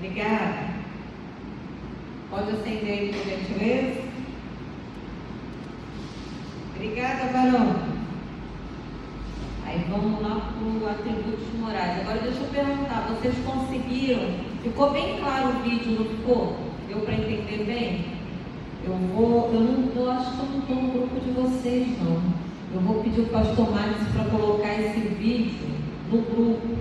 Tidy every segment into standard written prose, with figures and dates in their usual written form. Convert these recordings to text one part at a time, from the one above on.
Obrigada. Pode acender aí, por gentileza. Obrigada, varão. Aí vamos lá para os atributos morais. Agora deixa eu perguntar, vocês conseguiram? Ficou bem claro o vídeo, não ficou? Deu para entender bem? Eu acho que eu não estou no grupo de vocês, não. Eu vou pedir o pastor Marcos para colocar esse vídeo no grupo,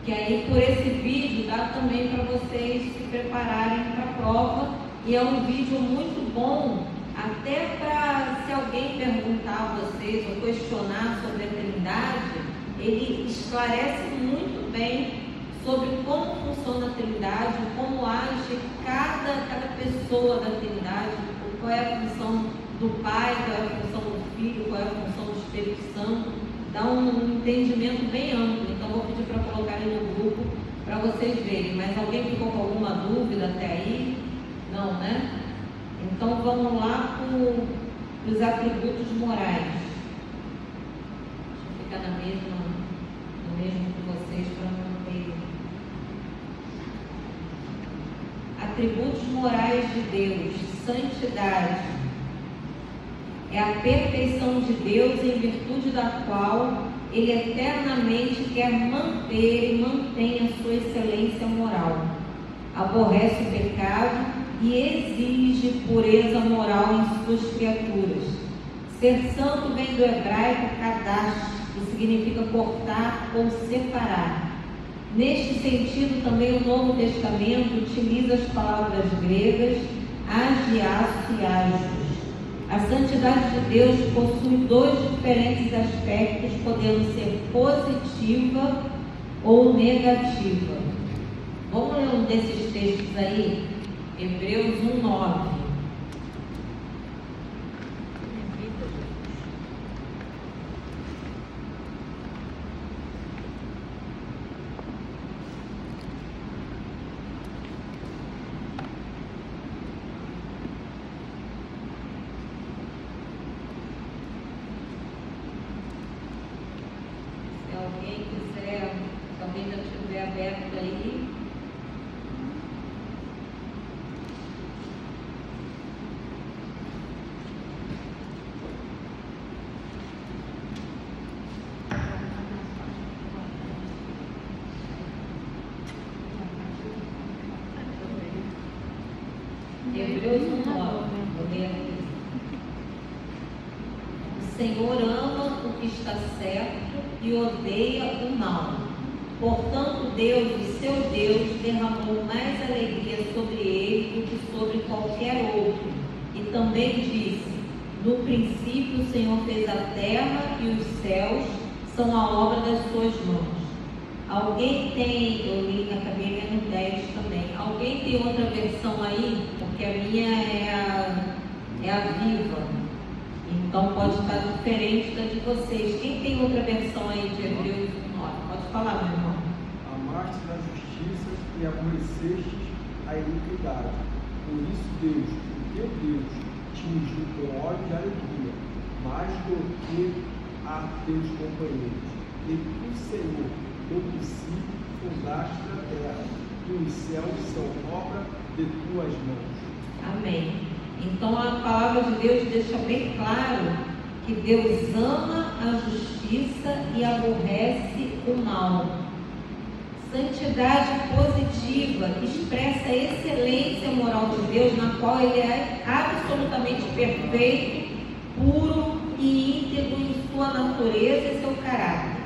que aí por esse vídeo dá também para vocês se prepararem para a prova, e é um vídeo muito bom, até para se alguém perguntar a vocês ou questionar sobre a Trindade, ele esclarece muito bem sobre como funciona a Trindade, como age cada pessoa da Trindade, qual é a função do Pai, qual é a função do Filho, qual é a função do Espírito Santo. Dá um entendimento bem amplo. Então vou pedir para colocarem no grupo para vocês verem. Mas alguém ficou com alguma dúvida até aí? Não, né? Então vamos lá para os atributos morais. Deixa eu ficar no mesmo que vocês para não ter. Atributos morais de Deus. Santidade. É a perfeição de Deus em virtude da qual Ele eternamente quer manter e mantém a sua excelência moral. Aborrece o pecado e exige pureza moral em suas criaturas. Ser santo vem do hebraico kadash, que significa cortar ou separar. Neste sentido, também o Novo Testamento utiliza as palavras gregas agiaço e ágios. A santidade de Deus possui dois diferentes aspectos, podendo ser positiva ou negativa. Vamos ler um desses textos aí? Hebreus 1:9. Aberto aí. Hebreus 1:9. Vou ler aqui. O Senhor ama o que está certo e odeia o mal. Portanto, Deus, o seu Deus, derramou mais alegria sobre ele do que sobre qualquer outro. E também disse: no princípio o Senhor fez a terra e os céus, são a obra das suas mãos. Alguém tem, eu li na cabine no 10 também, alguém tem outra versão aí? Porque a minha é a viva. Então pode estar diferente da de vocês. Quem tem outra versão aí de Hebreus 9? Pode falar, meu irmão. Amaste a justiça e aborrecestes a iniquidade. Por isso Deus, o teu Deus, te ungiu com óleo de alegria, mais do que a teus companheiros. E tu, Senhor, no princípio fundaste a terra, e os céus são obra de tuas mãos. Amém. Então a palavra de Deus deixa bem claro que Deus ama a justiça e aborrece o mal. Santidade positiva expressa a excelência moral de Deus, na qual Ele é absolutamente perfeito, puro e íntegro em sua natureza e seu caráter.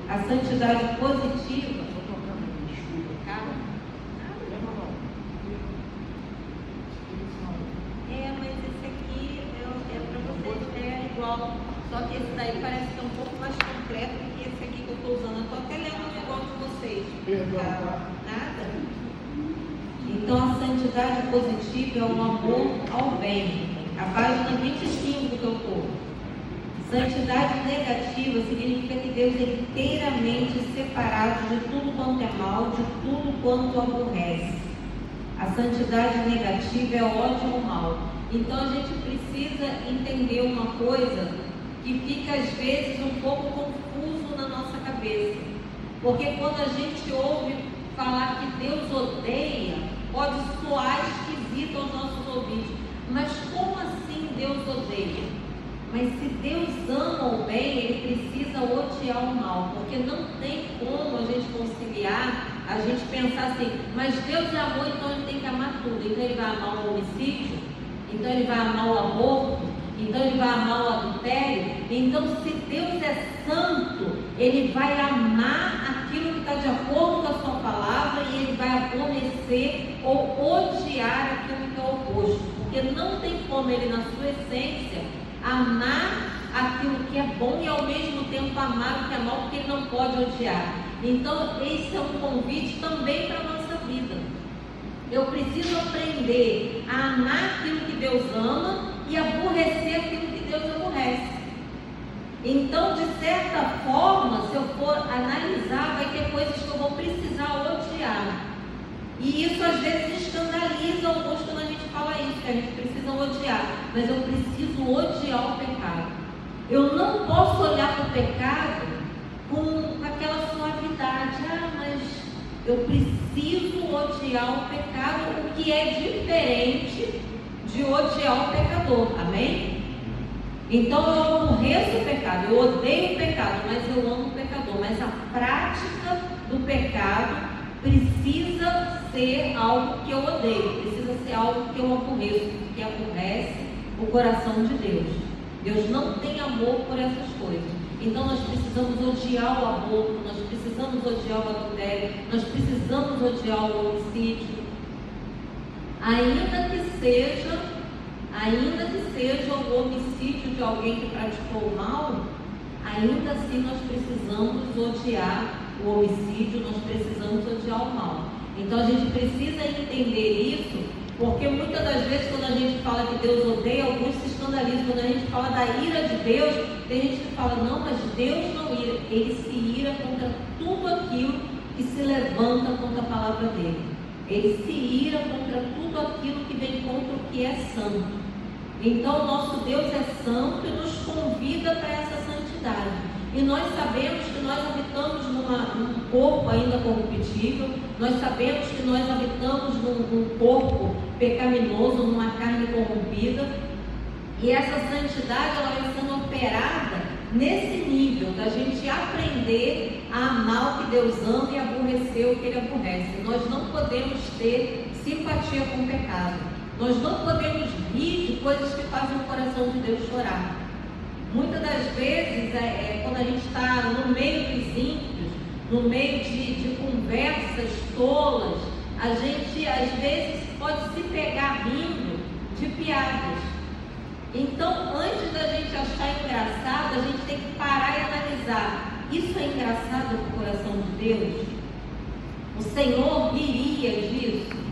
A santidade positiva. Mas esse aqui é para vocês igual, só que esse daí parece que é um pouco mais completo do que esse aqui que eu estou usando. Eu estou até lendo igual de vocês. Nada? Então a santidade positiva é o amor ao bem. A página 25 que eu estou. Santidade negativa significa que Deus é inteiramente separado de tudo quanto é mal, de tudo quanto aborrece. A santidade negativa é ódio ao mal. Então a gente precisa entender uma coisa que fica às vezes um pouco confuso na nossa cabeça. Porque quando a gente ouve falar que Deus odeia, pode soar esquisito aos nossos ouvidos. Mas como assim Deus odeia? Mas se Deus ama o bem, Ele precisa odiar o mal, porque não tem como a gente conciliar, a gente pensar assim, mas Deus é amor, então Ele tem que amar tudo. Então Ele vai amar o homicídio, então Ele vai amar o aborto, então Ele vai amar o adultério. Então, se Deus é santo, Ele vai amar aquilo que está de acordo com a sua palavra e Ele vai aborrecer ou odiar aquilo que é oposto, porque não tem como Ele, na sua essência, amar aquilo que é bom e ao mesmo tempo amar o que é mal, porque Ele não pode odiar. Então esse é um convite também para a nossa vida. Eu preciso aprender a amar aquilo que Deus ama e aborrecer aquilo que Deus aborrece. Então, de certa forma, se eu for analisar, vai ter coisas que eu vou precisar odiar. E isso às vezes escandaliza alguns quando a gente fala isso, que a gente precisa odiar. Mas eu preciso odiar o pecado. Eu não posso olhar para o pecado com aquela suavidade. Mas eu preciso odiar o pecado, o que é diferente de odiar o pecador. Amém? Então eu aborreço o pecado, eu odeio o pecado, mas eu amo o pecador. Mas a prática do pecado precisa ser algo que eu odeio, precisa ser algo que eu aborreço, que aborrece o coração de Deus. Deus não tem amor por essas coisas. Então nós precisamos odiar o aborto, nós precisamos odiar o adultério, nós precisamos odiar o homicídio. Ainda que seja o homicídio de alguém que praticou o mal, ainda assim nós precisamos odiar o homicídio, nós precisamos odiar o mal. Então a gente precisa entender isso, porque muitas das vezes quando a gente fala que Deus odeia, alguns se escandalizam. Quando a gente fala da ira de Deus, tem gente que fala, não, mas Deus não ira. Ele se ira contra tudo aquilo que se levanta contra a palavra dele. Ele se ira contra tudo aquilo que vem contra o que é santo. Então o nosso Deus é santo e nos convida para essa santidade. E nós sabemos que nós habitamos num corpo ainda corruptível, nós sabemos que nós habitamos num corpo pecaminoso, numa carne corrompida, e essa santidade ela vai sendo operada nesse nível, da gente aprender a amar o que Deus ama e aborrecer o que Ele aborrece. Nós não podemos ter simpatia com o pecado, nós não podemos rir de coisas que fazem o coração de Deus chorar. Muitas das vezes, quando a gente está no meio dos ímpios, no meio de conversas tolas, a gente às vezes pode se pegar rindo de piadas. Então, antes da gente achar engraçado, a gente tem que parar e analisar. Isso é engraçado no coração de Deus? O Senhor riria disso?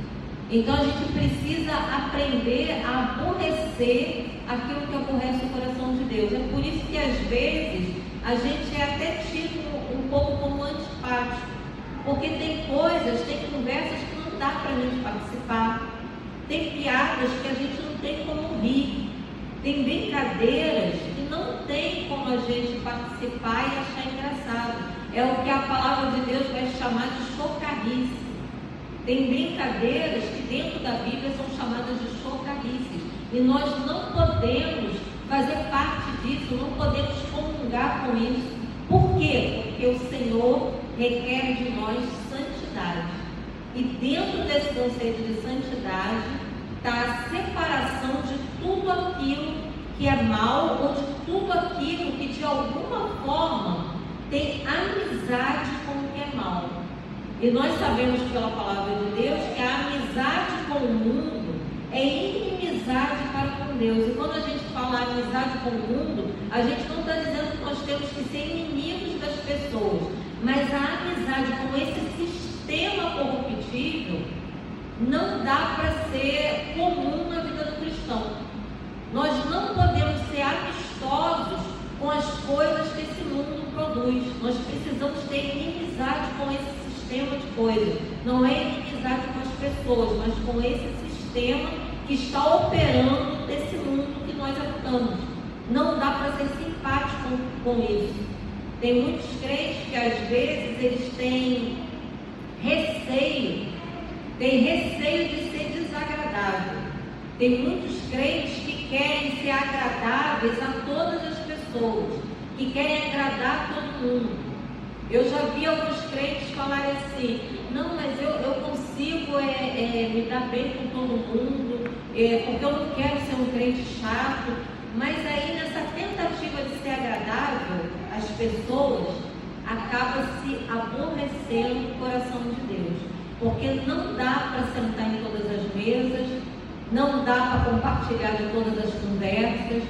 Então a gente precisa aprender a aborrecer aquilo que aborrece o coração de Deus. É por isso que às vezes a gente é até tido um pouco como antipático, porque tem coisas, tem conversas que não dá para a gente participar, tem piadas que a gente não tem como rir, tem brincadeiras que não tem como a gente participar e achar engraçado. É o que a palavra de Deus vai chamar de chocarrice. Tem brincadeiras que dentro da Bíblia são chamadas de chocarrices. E nós não podemos fazer parte disso, não podemos comungar com isso. Por quê? Porque o Senhor requer de nós santidade. E dentro desse conceito de santidade está a separação de tudo aquilo que é mal ou de tudo aquilo que de alguma forma tem amizade com o que é mal. E nós sabemos pela palavra de Deus que a amizade com o mundo é inimizade para com Deus. E quando a gente fala amizade com o mundo, a gente não está dizendo que nós temos que ser inimigos das pessoas, mas a amizade com esse sistema corruptível não dá para ser comum na vida do cristão. Nós não podemos ser amistosos com as coisas que esse mundo produz. Nós precisamos ter inimizade com esse sistema de coisas. Não é inimizade com as pessoas, mas com esse sistema que está operando nesse mundo que nós habitamos. Não dá para ser simpático com isso. Tem muitos crentes que às vezes eles têm receio tem receio de ser desagradável. Tem muitos crentes que querem ser agradáveis a todas as pessoas, que querem agradar todo mundo. Eu já vi alguns crentes falarem assim: não, mas eu consigo me dar bem com todo mundo, porque eu não quero ser um crente chato. Mas aí, nessa tentativa de ser agradável às pessoas, acaba se aborrecendo o coração de Deus, porque não dá para sentar em todas as mesas, não dá para compartilhar de todas as conversas,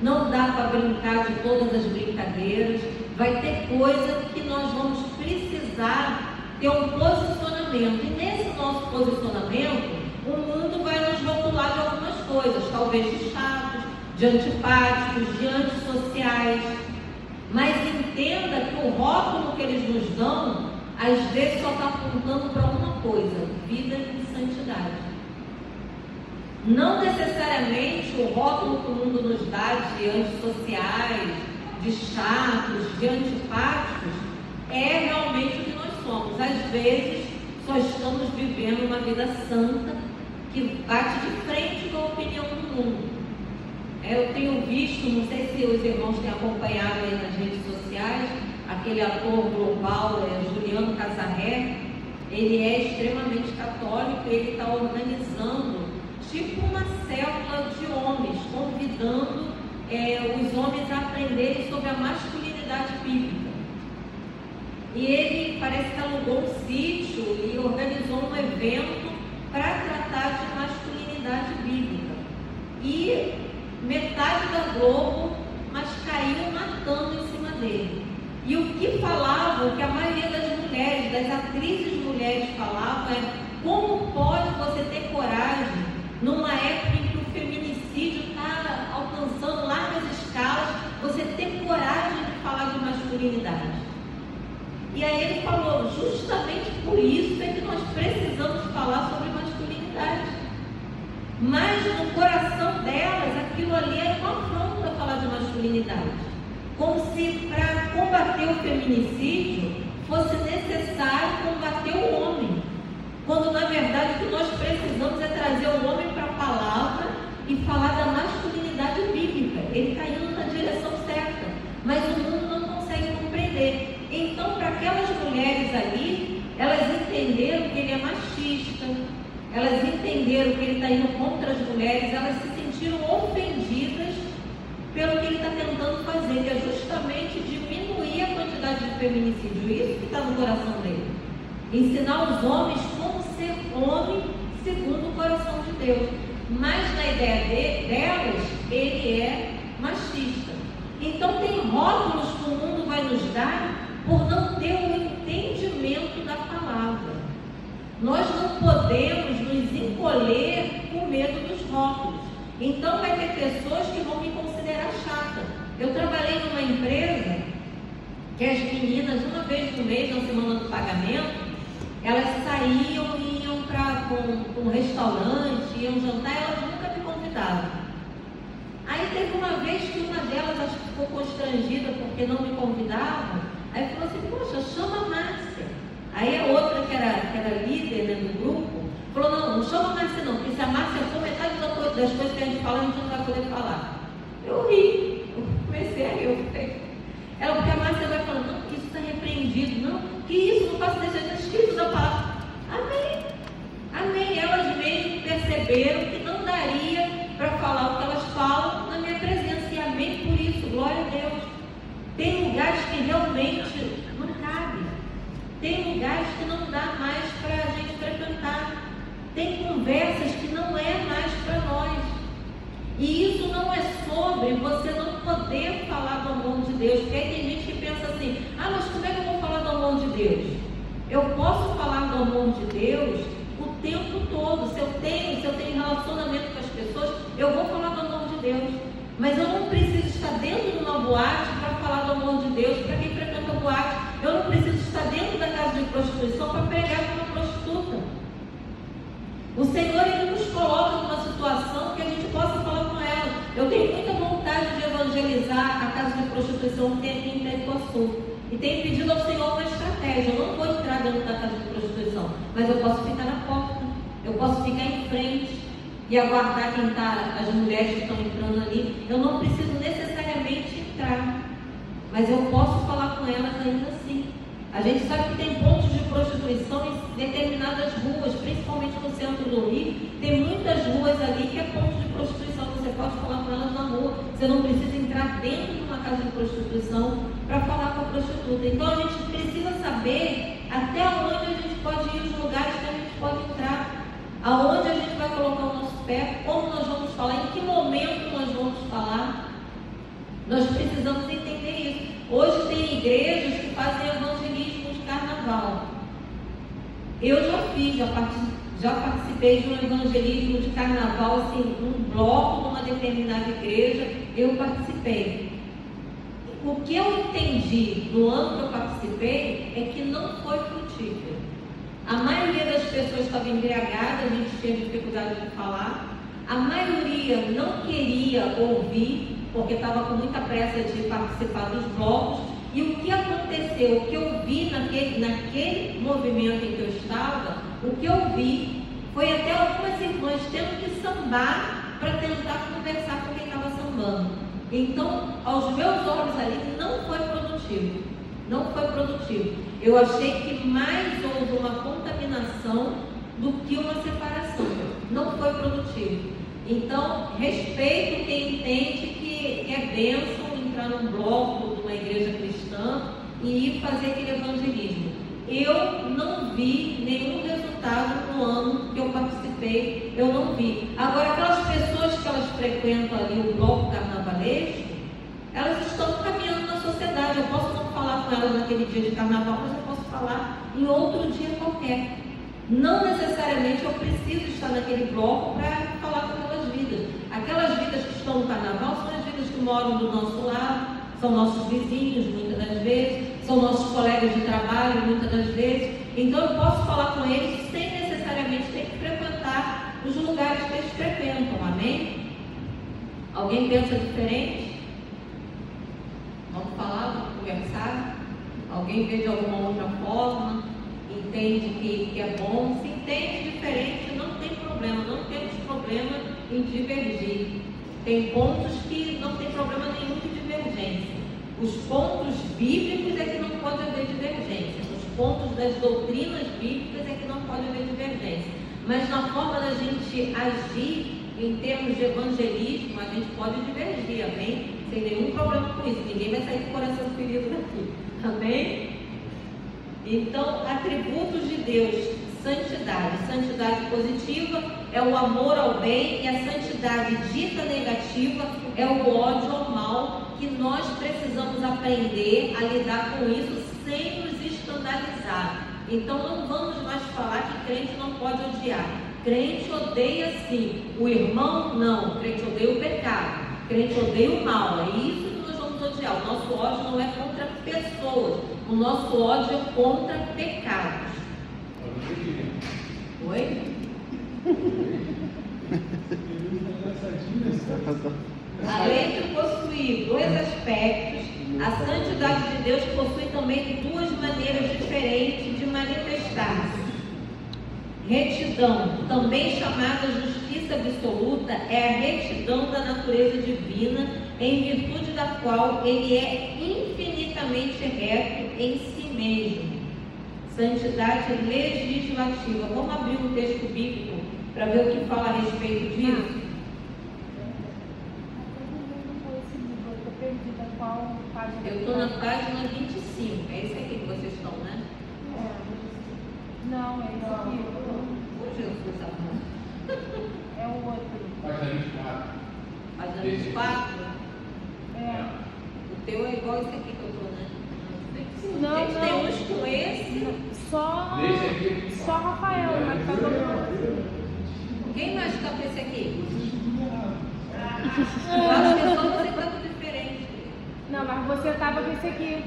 não dá para brincar de todas as brincadeiras. Vai ter coisa que nós vamos precisar ter um posicionamento, e nesse nosso posicionamento o mundo vai nos rotular de algumas coisas, talvez de chatos, de antipáticos, de antissociais. Mas entenda que o rótulo que eles nos dão, às vezes só está apontando para uma coisa: vida e santidade. Não necessariamente o rótulo que o mundo nos dá de antissociais, de chatos, de antipáticos, é realmente o que nós somos. Às vezes só estamos vivendo uma vida santa que bate de frente com a opinião do mundo. Eu tenho visto, não sei se os irmãos têm acompanhado aí nas redes sociais, aquele ator global, Juliano Casarré. Ele é extremamente católico e ele está organizando tipo uma célula de homens, convidando os homens a aprenderem sobre a masculinidade bíblica. E ele parece que alugou um sítio e organizou um evento para tratar de masculinidade bíblica. E metade da Globo, mas caiu matando em cima dele. E o que falavam, que a maioria das mulheres, das atrizes mulheres falavam, é: como pode você ter coragem, numa época em que o feminicídio está alcançando largas escalas, você ter coragem de falar de masculinidade? E aí ele falou: justamente por isso é que nós precisamos falar sobre masculinidade. Mas no coração delas, aquilo ali era uma afronta falar de masculinidade. Como se para combater o feminicídio fosse necessário combater o homem. Quando na verdade o que nós precisamos é trazer o homem para a palavra e falar da masculinidade bíblica. Ele está indo na direção certa, mas o mundo não consegue compreender. Então, para aquelas mulheres ali, elas entenderam que ele é machista, elas entenderam que ele está indo contra as mulheres, elas se sentiram ofendidas pelo que ele está tentando fazer, que é justamente diminuir a quantidade de feminicídio. Isso que está no coração dele. Ensinar os homens como ser homem segundo o coração de Deus. Mas na ideia delas, ele é machista. Então tem rótulos que o mundo vai nos dar por não ter o entendimento da palavra. Nós não podemos nos encolher com medo dos rótulos. Então vai ter pessoas que vão me considerar chata. Eu trabalhei numa empresa que as meninas, uma vez no mês, na semana do pagamento, elas saíam e iam para um restaurante, iam jantar, e elas nunca me convidavam. Aí teve uma vez que uma delas, acho que ficou constrangida porque não me convidava, aí falou assim: poxa, chama a Márcia. Aí a outra, que era líder, né, do grupo, falou: não chama a Márcia não, porque se a Márcia for, metade das coisas que a gente fala, a gente não vai poder falar. Eu ri, eu comecei a rir. Ela, porque a Márcia vai falando: não, porque isso está repreendido, não, que isso, não faço deixar escrito da palavra. Amém, amém. Elas mesmo perceberam que não daria para falar o que elas falam na minha presença, e amém por isso, glória a Deus. Tem lugares que realmente não cabe, tem lugares que não dá mais para a gente frequentar, tem conversas que não é mais para nós. E isso não é sobre você não poder falar do amor de Deus, porque aí tem gente que pensa assim: ah, mas como é que eu vou falar do amor de Deus? Eu posso falar do amor de Deus o tempo todo. Se eu tenho relacionamento com as pessoas, eu vou falar do amor de Deus. Mas eu não preciso estar dentro de uma boate para falar do amor de Deus. Para quem frequenta boate, eu não preciso estar dentro da casa de prostituição para pregar para uma prostituta. O Senhor, Ele nos coloca numa situação que a gente possa falar com ela. Eu tenho muita vontade de evangelizar a casa de prostituição que tem aqui em Itaquaçu. E tenho pedido ao Senhor uma estratégia. Eu não vou entrar dentro da casa de prostituição, mas eu posso ficar na porta. e aguardar quem está, as mulheres que estão entrando ali. Eu não preciso necessariamente entrar, mas eu posso falar com elas ainda assim. A gente sabe que tem pontos de prostituição em determinadas ruas, principalmente no centro do Rio. Tem muitas ruas ali que é ponto de prostituição. Você pode falar com elas na rua. Você não precisa entrar dentro de uma casa de prostituição para falar com a prostituta. Então a gente precisa saber até onde a gente pode ir, os lugares que a gente pode entrar, aonde a gente vai colocar o nosso pé, como nós vamos falar, em que momento nós vamos falar. Nós precisamos entender isso. Hoje tem igrejas que fazem evangelismo de carnaval. Eu já participei de um evangelismo de carnaval, assim, um bloco numa determinada igreja, eu participei. O que eu entendi no ano que eu participei é que não foi frutífero. A maioria das pessoas estava embriagada, a gente tinha dificuldade de falar. A maioria não queria ouvir, porque estava com muita pressa de participar dos blocos. E o que aconteceu, o que eu vi naquele movimento em que eu estava, o que eu vi foi até algumas irmãs tendo que sambar para tentar conversar com quem estava sambando. Então, aos meus olhos ali, não foi produtivo. Não foi produtivo. Eu achei que mais houve uma contaminação do que uma separação. Não foi produtivo. Então, respeito quem entende que é bênção entrar num bloco de uma igreja cristã e ir fazer aquele evangelismo. Eu não vi nenhum resultado no ano que eu participei, eu não vi. Agora, aquelas pessoas que elas frequentam ali o bloco carnavalesco, elas estão caminhando na sociedade. Eu posso não falar com elas naquele dia de carnaval, mas eu posso falar em outro dia qualquer. Não necessariamente eu preciso estar naquele bloco para falar com aquelas vidas. Aquelas vidas que estão no carnaval são as vidas que moram do nosso lado, são nossos vizinhos muitas das vezes, são nossos colegas de trabalho muitas das vezes. Então eu posso falar com eles sem necessariamente ter que frequentar os lugares que eles frequentam, amém? Alguém pensa diferente? Vamos falar, vamos conversar? Alguém vê de alguma outra forma? Entende que é bom? Se entende diferente, não tem problema, não temos problema em divergir. Tem pontos que não tem problema nenhum de divergência. Os pontos bíblicos é que não pode haver divergência. Os pontos das doutrinas bíblicas é que não pode haver divergência. Mas na forma da gente agir em termos de evangelismo, a gente pode divergir, amém? Sem nenhum problema com isso. Ninguém vai sair com o coração ferido daqui, amém? Então, atributos de Deus: santidade. Santidade positiva é o amor ao bem, e a santidade dita negativa é o ódio ao mal, que nós precisamos aprender a lidar com isso sem nos escandalizar. Então não vamos mais falar que crente não pode odiar. Crente odeia sim. O irmão não. Crente odeia o pecado. Crente odeia o mal. É isso que nós vamos odiar. O nosso ódio não é contra pessoas. O nosso ódio é contra pecados. Oi? Além de possuir dois aspectos, a santidade de Deus possui também duas maneiras diferentes de manifestar-se. Retidão, também chamada justiça absoluta, é a retidão da natureza divina, em virtude da qual ele é infinitamente reto em si mesmo. Santidade legislativa. Vamos abrir um texto bíblico para ver o que fala a respeito disso? Eu estou na página 25. É esse aqui que vocês estão, né? Não, é esse aqui. Ô Jesus amado. É o outro. Página 24. Página 24? É. O teu é igual esse aqui que eu estou, né? Não, Gente, não. tem uns com esse. Só Rafael, mas tá todo mundo. Quem mais está com esse aqui? Eu acho que é só você que está tudo diferente. Não, mas você tava com esse aqui.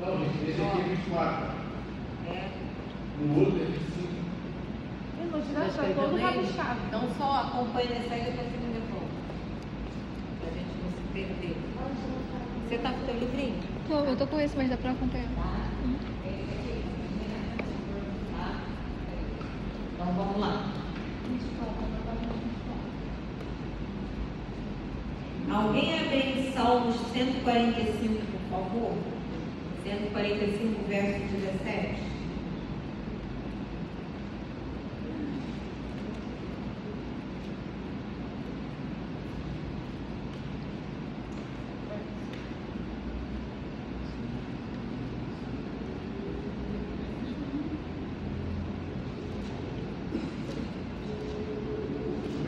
Não, gente, esse aqui é 24. É. O outro é 25. Eu vou te dar, tá escreveu todo nele? rabiscado. Então só acompanha nesse aí, depois você me devolve. Pra gente não se perder. Você tá com o teu livrinho? Eu tô com esse, mas dá pra acompanhar. Tá. Esse aqui. Tá. Alguém abre em Salmos 145, por favor? 145, verso 17.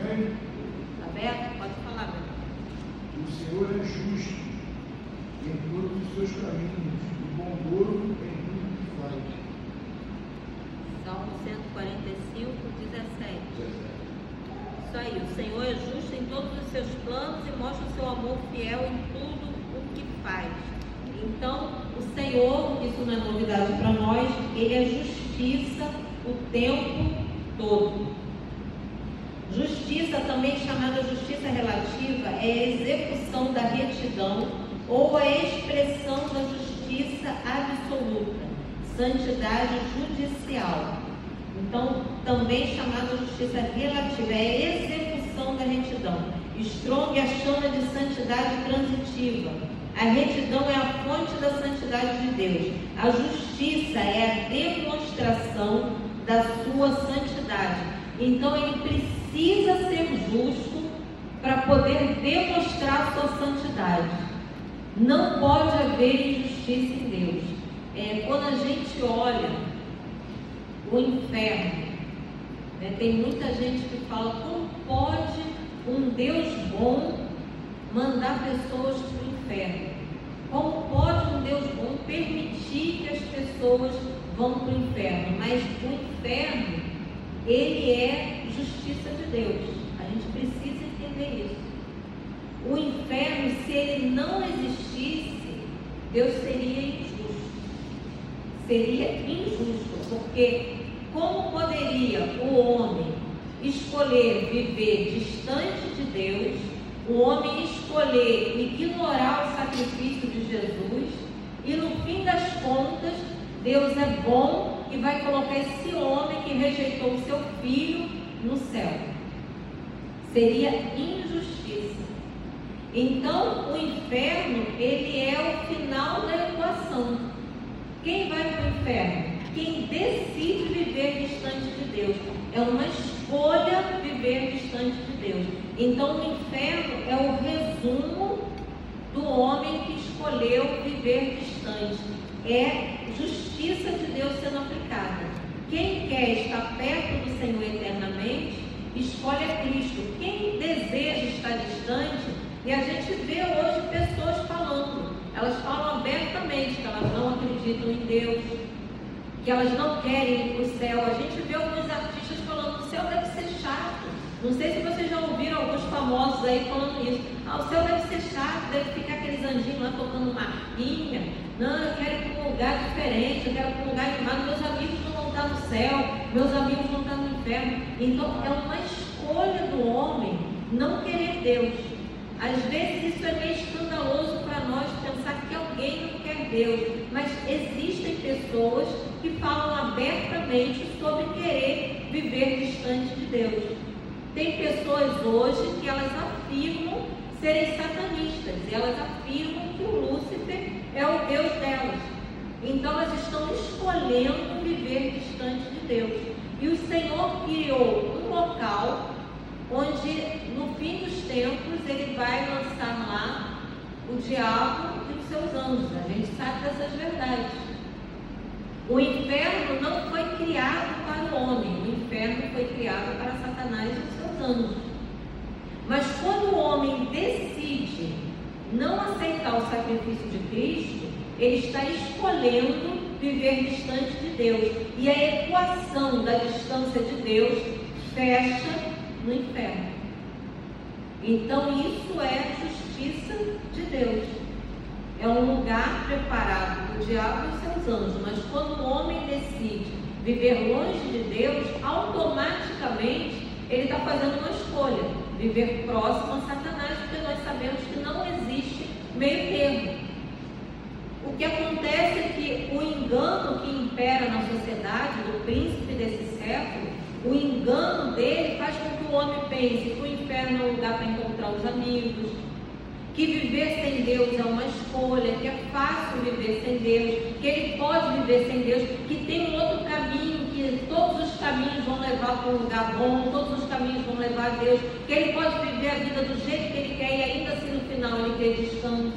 Amém? Aberto? Pode falar, meu irmão. O Senhor é justo em todos os seus caminhos e bondoso em tudo que faz. Salmo 145, 17. Isso aí, o Senhor é justo em todos os seus planos e mostra o seu amor fiel em tudo o que faz. Então, o Senhor, isso não é novidade para nós, Ele é justiça o tempo todo. Justiça, também chamada justiça relativa, é a execução da retidão ou a expressão da justiça absoluta, santidade judicial. Então, também chamada justiça relativa, é a execução da retidão. Strong a chama de santidade transitiva. A retidão é a fonte da santidade de Deus. A justiça é a demonstração da sua santidade. Então, ele precisa ser justo para poder demonstrar a sua santidade. Não pode haver injustiça em Deus. Quando a gente olha o inferno, tem muita gente que fala: como pode um Deus bom mandar pessoas para o inferno? Como pode um Deus bom permitir que as pessoas vão para o inferno? Mas o inferno, ele é justiça de Deus. A gente precisa entender isso. O inferno, se ele não existisse, Deus seria injusto. Seria injusto, porque como poderia o homem escolher viver distante de Deus, o homem escolher ignorar o sacrifício de Jesus, e no fim das contas, Deus é bom e vai colocar esse homem que rejeitou o seu filho no céu? Seria injustiça. Então, o inferno, ele é o final da equação. Quem vai para o inferno? Quem decide viver distante de Deus. É uma escolha viver distante de Deus. Então, o inferno é o resumo do homem que escolheu viver distante. É justiça de Deus sendo aplicada. Quem quer estar perto do Senhor eternamente, escolhe a Cristo. Quem deseja estar distante, e a gente vê hoje pessoas falando, elas falam abertamente que elas não acreditam em Deus, que elas não querem ir para o céu. A gente vê alguns artistas falando: o céu deve ser chato. Não sei se vocês já ouviram alguns famosos aí falando isso. O céu deve ser chato, deve ficar aqueles anjinhos lá tocando marquinha. Não, eu quero ir para um lugar diferente, eu quero ir para um lugar animado. Meus amigos não vão estar no céu, meus amigos vão estar no inferno. Então, é uma escolha do homem não querer Deus. Às vezes isso é meio escandaloso para nós, pensar que alguém não quer Deus, mas existem pessoas que falam abertamente sobre querer viver distante de Deus. Tem pessoas hoje que elas afirmam serem satanistas, e elas afirmam que o Lúcifer é o Deus delas. Então elas estão escolhendo viver distante de Deus. E o Senhor criou um local onde no fim dos tempos ele vai lançar lá o diabo e os seus anjos. A gente sabe dessas verdades. O inferno não foi criado para o homem, o inferno foi criado para Satanás e os seus anjos. Mas quando o homem decide não aceitar o sacrifício de Cristo, ele está escolhendo viver distante de Deus. E a equação da distância de Deus fecha no inferno. Então isso é justiça de Deus. É um lugar preparado para o diabo e os seus anjos. Mas quando o homem decide viver longe de Deus, automaticamente ele está fazendo uma escolha: viver próximo a Satanás, porque nós sabemos que não existe meio termo. O que acontece é que o engano que impera na sociedade, do príncipe desse século, o engano dele faz com que o homem pense que o inferno é um lugar para encontrar os amigos, que viver sem Deus é uma escolha, que é fácil viver sem Deus, que ele pode viver sem Deus, que tem um outro caminho, que todos os caminhos vão levar para um lugar bom, todos os caminhos vão levar a Deus, que ele pode viver a vida do jeito que ele quer e ainda assim no final ele ter descanso.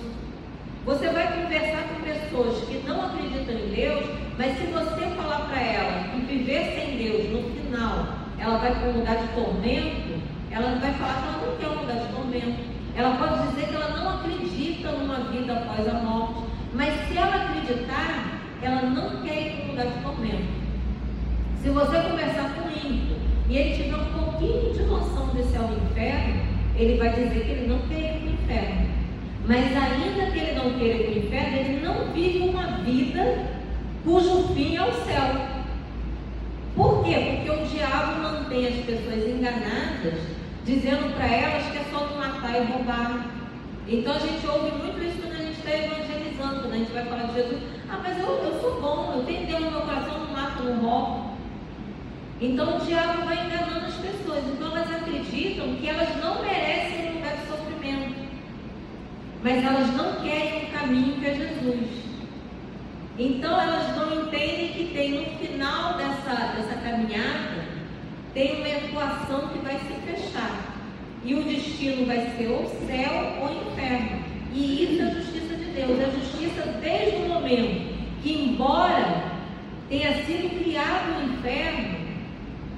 Você vai conversar com pessoas que não acreditam em Deus, mas se você falar para ela que viver sem Deus, no final, ela vai para um lugar de tormento, ela vai falar que ela não quer um lugar de tormento. Ela pode dizer que ela não acredita numa vida após a morte, mas se ela acreditar, ela não quer ir para um lugar de tormento. Se você conversar com o ímpio e ele tiver um pouquinho de noção de céu e inferno, ele vai dizer que ele não quer ir para o inferno. Mas ainda que ele não queira ir para o inferno, ele não vive uma vida cujo fim é o céu. Por quê? Porque o diabo mantém as pessoas enganadas, dizendo para elas que é só não matar e roubar. Então a gente ouve muito isso quando a gente está evangelizando, quando a gente vai falar de Jesus. Ah, mas eu sou bom, eu tenho Deus no meu coração, não mato, não roubo. Então o diabo vai enganando as pessoas. Então elas acreditam que elas não merecem um lugar de sofrimento, mas elas não querem um caminho que é Jesus. Então elas não entendem que tem no final dessa caminhada, tem uma equação que vai se fechar. E o destino vai ser ou céu ou inferno. E isso é a justiça de Deus. É a justiça desde o momento que, embora tenha sido criado o inferno,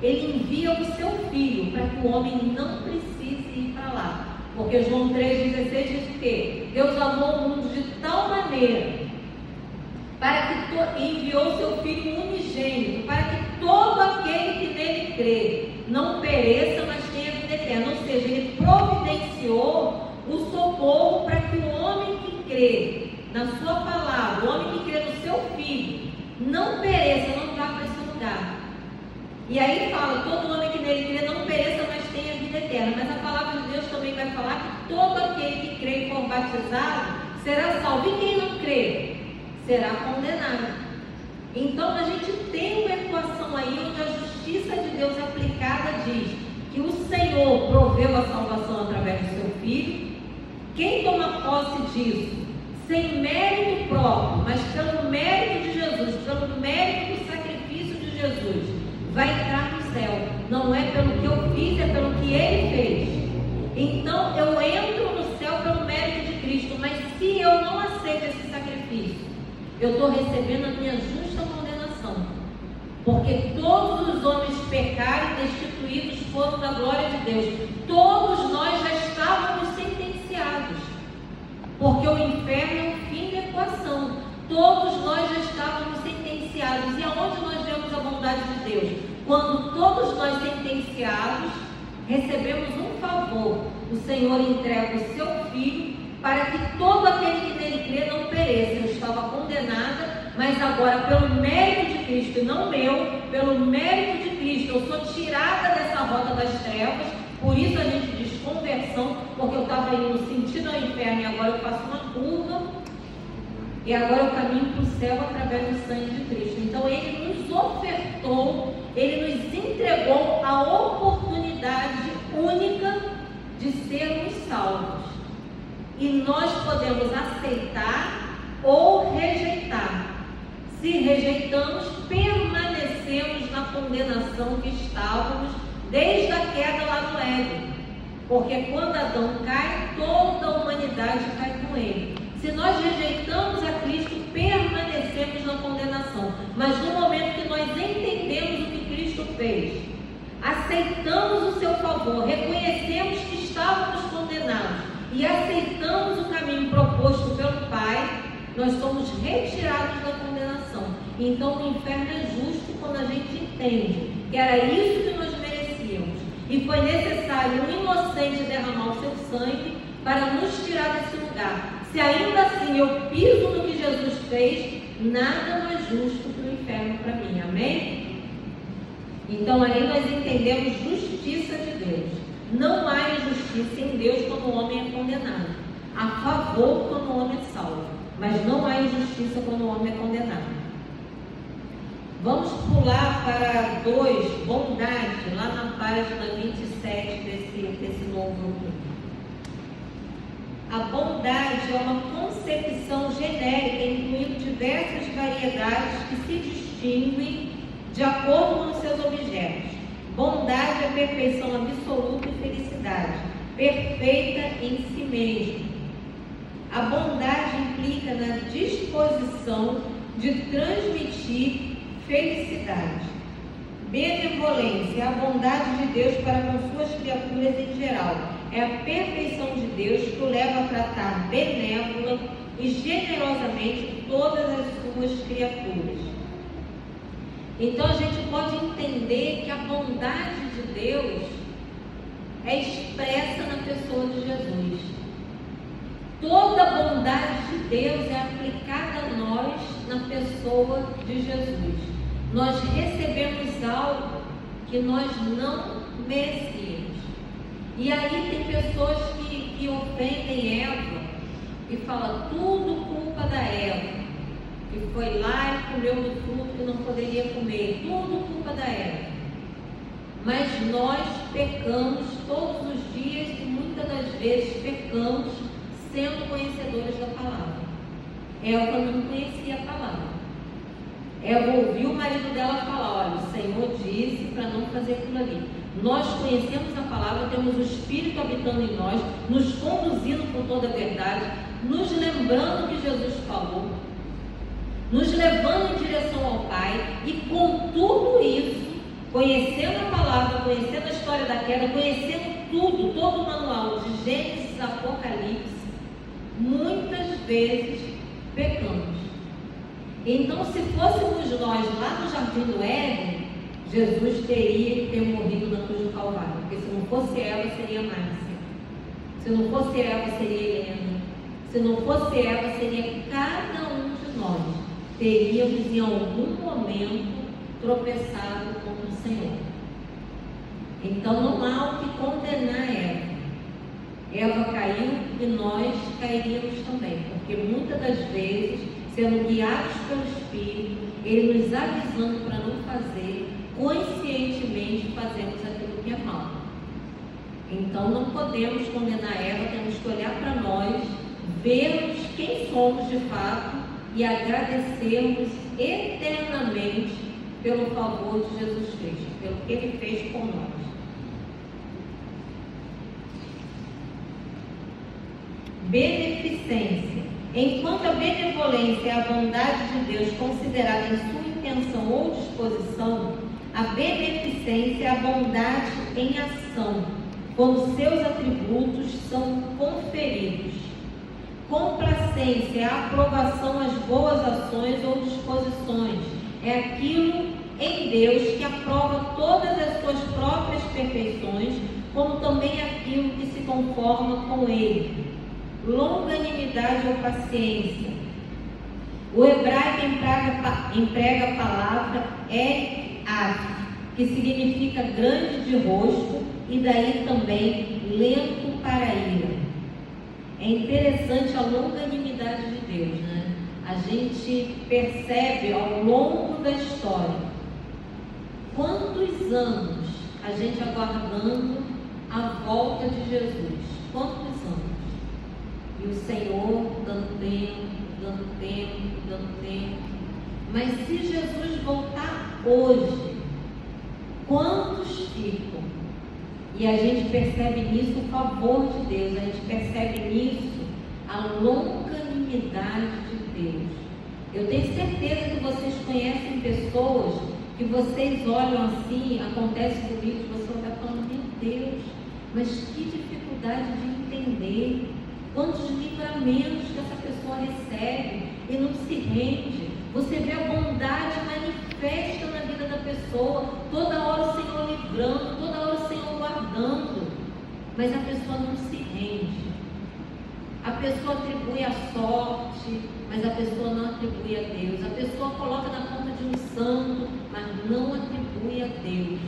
ele envia o seu filho para que o homem não precise ir para lá. Porque João 3,16 diz que Deus amou o mundo de tal maneira para que enviou o seu Filho unigênito, para que todo aquele que nele crê não pereça, mas tenha vida eterna. Ou seja, ele providenciou o socorro para que o homem que crê na sua palavra, o homem que crê no seu Filho, não pereça, não vá para esse lugar. E aí fala, todo homem que nele crê não pereça, mas tenha vida eterna. Mas a palavra de Deus também vai falar que todo aquele que crê e for batizado será salvo. E quem não crê será condenado. Então a gente tem uma equação aí onde a justiça de Deus aplicada diz que o Senhor proveu a salvação através do seu Filho. Quem toma posse disso, sem mérito próprio, mas pelo mérito de Jesus, pelo mérito do sacrifício de Jesus, vai entrar no céu. Não é pelo que eu fiz, é pelo que Ele fez. Então eu entro no céu pelo mérito de Cristo, mas se eu não aceito esse sacrifício, eu estou recebendo a minha justa condenação. Porque todos os homens pecaram e destituídos foram da glória de Deus. Todos nós já estávamos sentenciados. Porque o inferno é o fim da equação. Todos nós já estávamos sentenciados. E aonde nós vemos a bondade de Deus? Quando todos nós sentenciados recebemos um favor. O Senhor entrega o seu Filho para que todo aquele que nele crê não pereça. Eu estava condenada, mas agora pelo mérito de Cristo, e não meu, pelo mérito de Cristo, eu sou tirada dessa rota das trevas. Por isso a gente diz conversão, porque eu estava indo sentido ao inferno e agora eu faço uma curva e agora eu caminho para o céu através do sangue de Cristo. Então Ele nos ofertou, Ele nos entregou a oportunidade única de sermos salvos. E nós podemos aceitar ou rejeitar. Se rejeitamos, permanecemos na condenação que estávamos desde a queda lá no Éden. Porque quando Adão cai, toda a humanidade cai com ele. Se nós rejeitamos a Cristo, permanecemos na condenação. Mas no momento que nós entendemos o que Cristo fez, aceitamos o seu favor, reconhecemos que estávamos condenados e aceitamos o caminho proposto pelo Pai, nós somos retirados da condenação. Então o inferno é justo quando a gente entende que era isso que nós merecíamos. E foi necessário um inocente derramar o seu sangue para nos tirar desse lugar. Se ainda assim eu piso no que Jesus fez, nada mais justo que o inferno para mim. Amém? Então aí nós entendemos justiça de Deus. Não há injustiça em Deus quando o homem é condenado. A favor quando o homem é salvo. Mas não há injustiça quando o homem é condenado. Vamos pular para 2, bondade, lá na página 27 desse novo grupo. A bondade é uma concepção genérica, incluindo diversas variedades que se distinguem de acordo com os seus objetos. Bondade é perfeição absoluta e felicidade, perfeita em si mesmo. A bondade implica na disposição de transmitir felicidade. Benevolência é a bondade de Deus para com suas criaturas em geral. É a perfeição de Deus que o leva a tratar benévola e generosamente todas as suas criaturas. Então a gente pode entender que a bondade de Deus é expressa na pessoa de Jesus. Toda a bondade de Deus é aplicada a nós na pessoa de Jesus. Nós recebemos algo que nós não merecíamos. E aí tem pessoas que ofendem Eva e falam tudo culpa da Eva, que foi lá e comeu do fruto que não poderia comer, tudo culpa da Eva. Mas nós pecamos todos os dias e muitas das vezes pecamos sendo conhecedores da palavra. Eva não conhecia a palavra. Eva ouviu o marido dela falar, olha, o Senhor disse para não fazer aquilo ali. Nós conhecemos a palavra, temos o Espírito habitando em nós, nos conduzindo por toda a verdade, nos lembrando que Jesus falou, nos levando em direção ao Pai, e com tudo isso, conhecendo a palavra, conhecendo a história da queda, conhecendo tudo, todo o manual de Gênesis, Apocalipse, muitas vezes pecamos. Então, se fôssemos nós lá no Jardim do Éden, Jesus teria que ter morrido na cruz do Calvário, porque se não fosse Eva, seria Márcia. Se não fosse Eva, seria Helena. Se não fosse Eva, seria cada um de nós. Teríamos em algum momento tropeçado contra o Senhor. Então não há o que condenar Eva. Eva caiu e nós cairíamos também, porque muitas das vezes, sendo guiados pelo Espírito, Ele nos avisando para não fazer, conscientemente fazemos aquilo que é mal. Então não podemos condenar Eva, temos que olhar para nós, vermos quem somos de fato e agradecermos eternamente pelo favor de Jesus Cristo, pelo que Ele fez por nós. Beneficência. Enquanto a benevolência é a bondade de Deus considerada em sua intenção ou disposição, a beneficência é a bondade em ação, quando seus atributos são conferidos. Complacência é a aprovação às boas ações ou disposições. É aquilo em Deus que aprova todas as suas próprias perfeições, como também aquilo que se conforma com Ele. Longanimidade ou paciência. O hebraico emprega a palavra que significa grande de rosto, e daí também lento para a ira. É interessante a longanimidade de Deus, né? A gente percebe ao longo da história quantos anos a gente aguardando a volta de Jesus. Quantos anos? E o Senhor dando tempo. Mas se Jesus voltar hoje, quantos ficam? E a gente percebe nisso o favor de Deus, a gente percebe nisso a longanimidade de Deus. Eu tenho certeza que vocês conhecem pessoas que vocês olham assim, acontece comigo, você está falando, meu Deus, mas que dificuldade de entender. Quantos livramentos que essa pessoa recebe e não se rende. Você vê a bondade manifesta na vida da pessoa, toda hora o Senhor livrando, toda hora o Senhor guardando, mas a pessoa não se rende. A pessoa atribui a sorte, mas a pessoa não atribui a Deus. A pessoa coloca na conta de um santo, mas não atribui a Deus.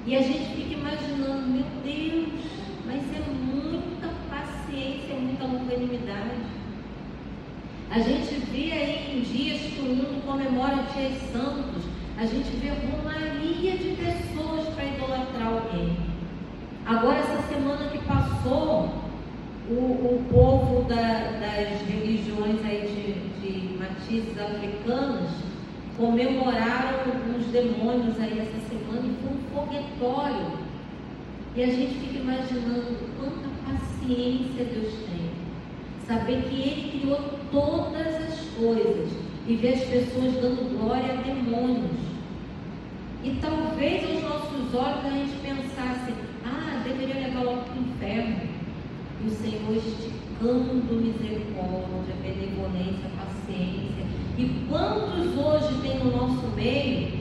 E a gente fica imaginando, meu Deus, mas é muita paciência, é muita longanimidade. A gente vê aí em dias que o mundo comemora dias santos, a gente vê romaria de pessoas para idolatrar alguém. Agora, essa semana que passou, o povo das religiões aí de matizes africanas comemoraram os demônios aí essa semana e foi um foguetório. E a gente fica imaginando quanta paciência Deus tem. Saber que Ele criou todas as coisas e ver as pessoas dando glória a demônios. E talvez aos nossos olhos a gente pensasse, deveria levar logo para o inferno. E o Senhor esticando misericórdia, benevolência, paciência. E quantos hoje tem no nosso meio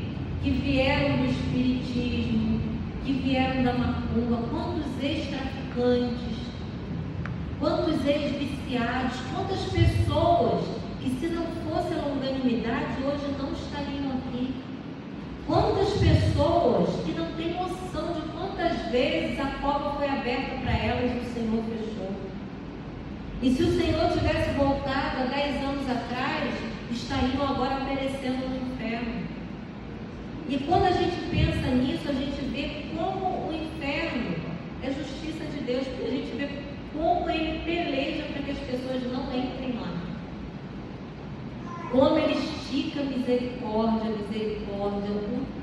que vieram do espiritismo, que vieram da macumba, quantos ex-traficantes, quantos ex-viciados, quantas pessoas que, se não fosse a longanimidade, hoje não estariam aqui. Quantas pessoas que não têm noção de quantas vezes a cova foi aberta para elas e o Senhor fechou. E se o Senhor tivesse voltado há 10 anos atrás, estariam agora perecendo no inferno. E quando a gente pensa nisso, a gente vê como o inferno é justiça de Deus, porque a gente vê como Ele peleja para que as pessoas não entrem lá. Como Ele estica misericórdia o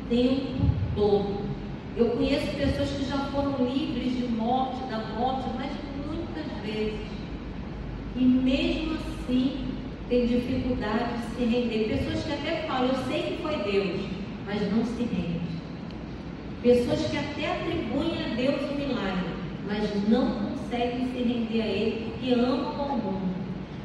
tempo todo. Eu conheço pessoas que já foram livres de morte, da morte, mas muitas vezes. E mesmo assim, tem dificuldade de se render. Pessoas que até falam, eu sei que foi Deus, mas não se rende. Pessoas que até atribuem a Deus o milagre, mas não conseguem se render a Ele porque amam ao mundo.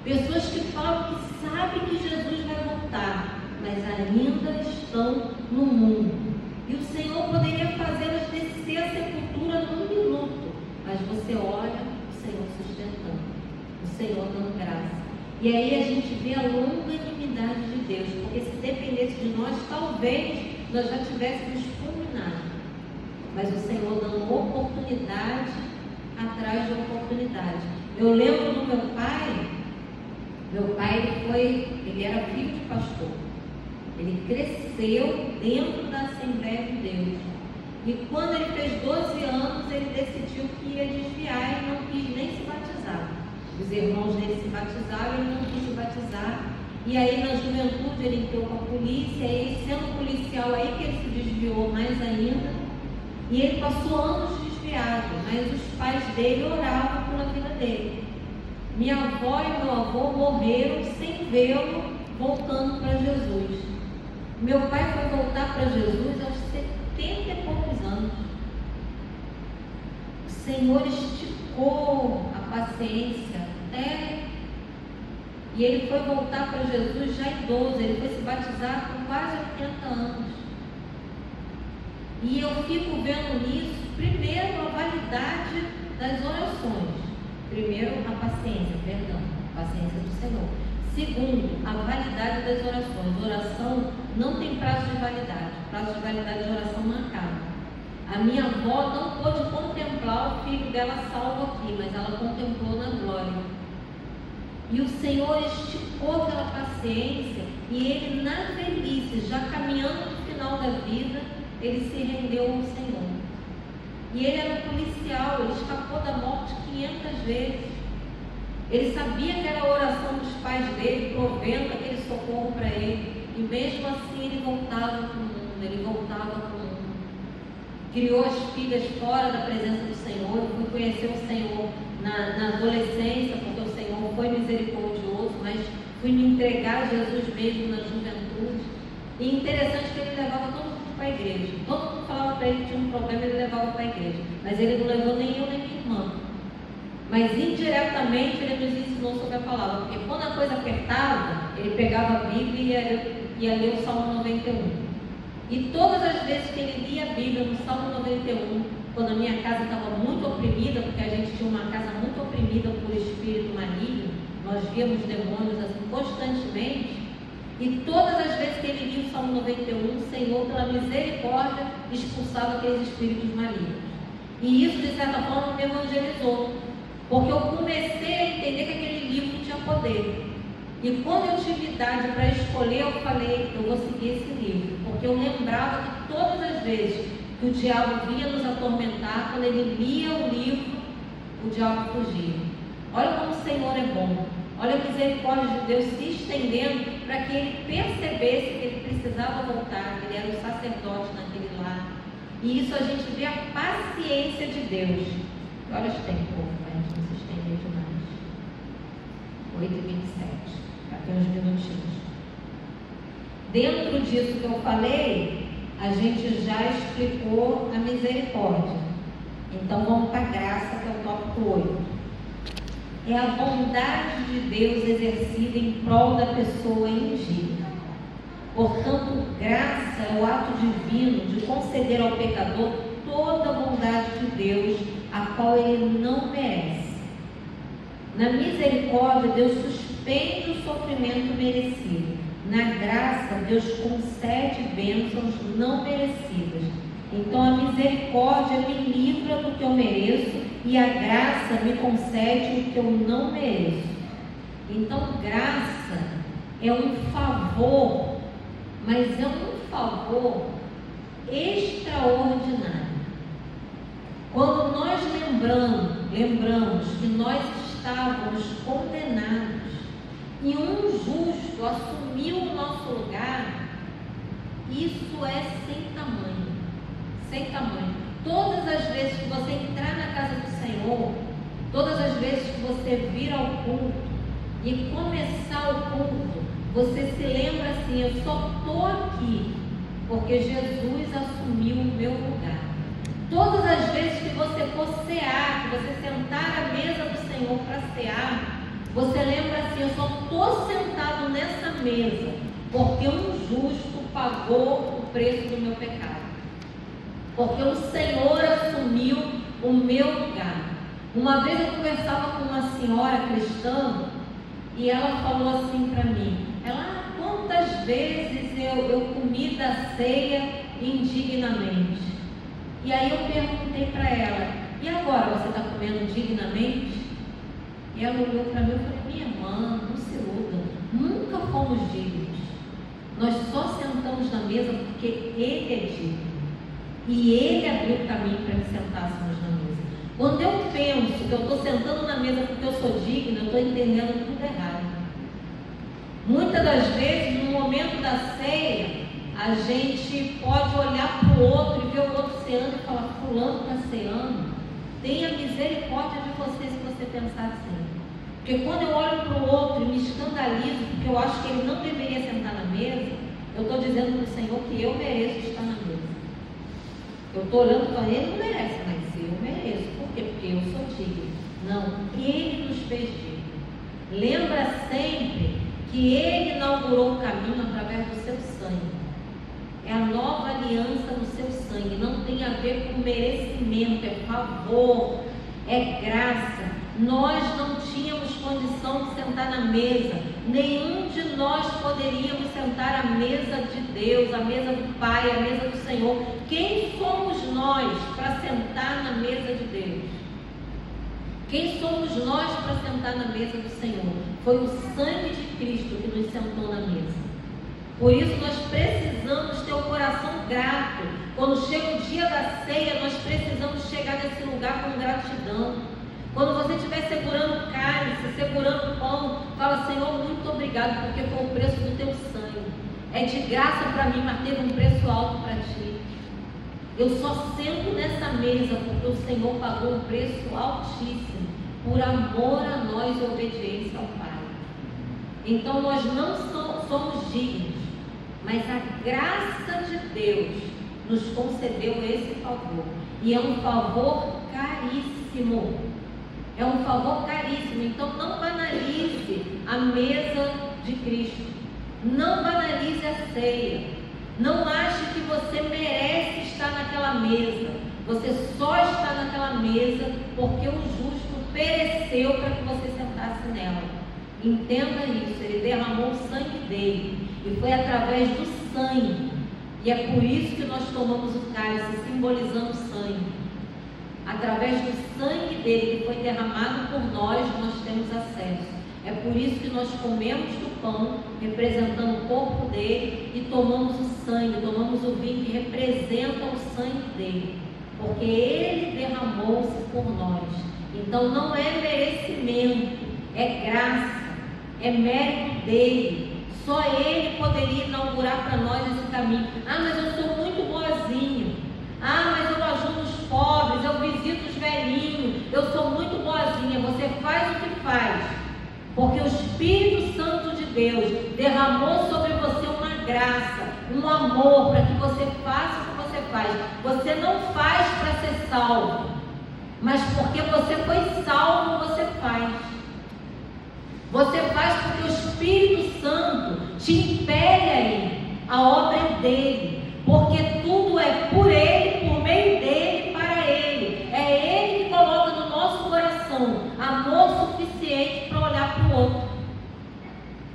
Pessoas que falam que sabem que Jesus vai voltar, mas ainda estão no mundo. E o Senhor poderia fazê-las descer a sepultura num minuto, mas você olha o Senhor sustentando, o Senhor dando graça. E aí a gente vê a longanimidade de Deus, porque se dependesse de nós, talvez nós já tivéssemos fulminado. Mas o Senhor dando oportunidade atrás de oportunidade. Eu lembro do meu pai ele era filho de pastor. Ele cresceu dentro da Assembleia de Deus. E quando ele fez 12 anos, ele decidiu que ia desviar e não quis nem se batizar. Os irmãos dele se batizaram e ele não quis se batizar. E aí na juventude ele entrou com a polícia, e sendo policial aí que ele se desviou mais ainda. E ele passou anos desviado, mas os pais dele oravam pela vida dele. Minha avó e meu avô morreram sem vê-lo voltando para Jesus. Meu pai foi voltar para Jesus aos 70 e poucos anos. O Senhor esticou a paciência até... E ele foi voltar para Jesus já idoso. Ele foi se batizar com quase 80 anos. E eu fico vendo nisso, primeiro, a validade das orações. Primeiro, a paciência do Senhor. Segundo, a validade das orações. Oração não tem prazo de validade. Prazo de validade de oração não acaba. A minha avó não pôde contemplar o filho dela salvo aqui, mas ela contemplou na glória. E o Senhor esticou aquela paciência, e ele, na velhice, já caminhando no final da vida, ele se rendeu ao Senhor. E ele era um policial, ele escapou da morte 500 vezes. Ele sabia que era a oração dos pais dele, provendo aquele socorro para ele. E mesmo assim ele voltava para o mundo, Criou as filhas fora da presença do Senhor. Eu fui conhecer o Senhor na adolescência, porque o Senhor foi misericordioso, mas fui me entregar a Jesus mesmo na juventude. E interessante que ele levava todo mundo para a igreja. Todo mundo falava para ele que tinha um problema, ele levava para a igreja. Mas ele não levou nem eu nem minha irmã. Mas indiretamente ele nos ensinou sobre a palavra, porque quando a coisa apertava, ele pegava a Bíblia e ia ler o Salmo 91. E todas as vezes que ele lia a Bíblia no Salmo 91, quando a minha casa estava muito oprimida, porque a gente tinha uma casa muito oprimida por espírito maligno, nós víamos demônios assim constantemente, e todas as vezes que ele lia o Salmo 91, o Senhor, pela misericórdia, expulsava aqueles espíritos malignos. E isso, de certa forma, me evangelizou, porque eu comecei a entender que aquele livro tinha poder. E quando eu tive idade para escolher, eu falei, eu vou seguir esse livro, porque eu lembrava que todas as vezes que o diabo vinha nos atormentar, quando ele lia o livro, o diabo fugia. Olha como o Senhor é bom. Olha a misericórdia de Deus se estendendo para que ele percebesse que ele precisava voltar, que ele era o sacerdote naquele lar. E isso a gente vê a paciência de Deus. Que horas tem, povo, para a gente não se estender demais? 8h27. Já tem uns minutinhos. Dentro disso que eu falei, a gente já explicou a misericórdia. Então vamos para a graça, que é o tópico 8. É a bondade de Deus exercida em prol da pessoa indigna. Portanto, graça é o ato divino de conceder ao pecador toda a bondade de Deus, a qual ele não merece. Na misericórdia, Deus suspende o sofrimento merecido. Na graça, Deus concede bênçãos não merecidas. Então, a misericórdia me livra do que eu mereço e a graça me concede o que eu não mereço. Então, graça é um favor, mas é um favor extraordinário. Quando nós lembramos que nós estávamos condenados e um justo assumiu o nosso lugar, isso é sem tamanho. Sem tamanho. Todas as vezes que você entrar na casa do Senhor, todas as vezes que você vir ao culto e começar o culto, você se lembra assim: eu só estou aqui porque Jesus assumiu o meu lugar. Todas as vezes que você for cear, que você sentar à mesa do Senhor para cear, você lembra assim: eu só estou sentado nessa mesa porque um justo pagou o preço do meu pecado. Porque o Senhor assumiu o meu lugar. Uma vez eu conversava com uma senhora cristã e ela falou assim para mim: quantas vezes eu comi da ceia indignamente? E aí eu perguntei para ela: e agora você está comendo dignamente? E ela olhou para mim e falou: minha irmã, não se iluda, nunca fomos dignos. Nós só sentamos na mesa porque Ele é digno. E Ele abriu o caminho para que sentássemos na mesa. Quando eu penso que eu estou sentando na mesa porque eu sou digna, eu estou entendendo tudo errado. Muitas das vezes, no momento da ceia, a gente pode olhar para o outro e ver o outro ceando e falar: fulano está ceando. Tenha misericórdia de você se você pensar assim. Porque quando eu olho para o outro e me escandalizo porque eu acho que ele não deveria sentar na mesa, eu estou dizendo para o Senhor que eu mereço estar na mesa. Eu estou olhando para ele, não merece, mas eu mereço. Por quê? Porque eu sou digno. Não, Ele nos fez digno. Lembra sempre que Ele inaugurou o caminho através do seu sangue. É a nova aliança no seu sangue. Não tem a ver com merecimento, é favor, é graça. Nós não tínhamos condição de sentar na mesa. Nenhum de nós poderíamos sentar à mesa de Deus, à mesa do Pai, à mesa do Senhor. Quem somos nós para sentar na mesa de Deus? Quem somos nós para sentar na mesa do Senhor? Foi o sangue de Cristo que nos sentou na mesa. Por isso nós precisamos ter o coração grato. Quando chega o dia da ceia, nós precisamos chegar nesse lugar com gratidão. Quando você estiver segurando o cálice, segurando o pão, fala: Senhor, muito obrigado, porque foi o preço do teu sangue. É de graça para mim, mas teve um preço alto para ti. Eu só sento nessa mesa porque o Senhor pagou um preço altíssimo, por amor a nós e obediência ao Pai. Então nós não somos dignos, mas a graça de Deus nos concedeu esse favor. E é um favor caríssimo. É um favor caríssimo. Então não banalize a mesa de Cristo. Não banalize a ceia. Não ache que você merece estar naquela mesa. Você só está naquela mesa porque o justo pereceu para que você sentasse nela. Entenda isso. Ele derramou o sangue dele. E foi através do sangue. E é por isso que nós tomamos o cálice, simbolizando o sangue. Através do sangue dele que foi derramado por nós, nós temos acesso. É por isso que nós comemos do pão, representando o corpo dele, e tomamos o sangue, tomamos o vinho que representa o sangue dele. Porque ele derramou-se por nós. Então não é merecimento, é graça, é mérito dele. Só ele poderia inaugurar para nós esse caminho. Ah, mas eu sou muito boazinho. Ah, mas eu ajudo os pobres, eu visito os velhinhos, eu sou muito boazinha. Você faz o que faz, porque o Espírito Santo de Deus derramou sobre você uma graça, um amor para que você faça o que você faz. Você não faz para ser salvo, mas porque você foi salvo, você faz. Você faz porque o Espírito Santo te impele aí. A obra é dele, porque tudo é por ele, por meio dele, para ele. É ele que coloca no nosso coração amor suficiente para olhar para o outro.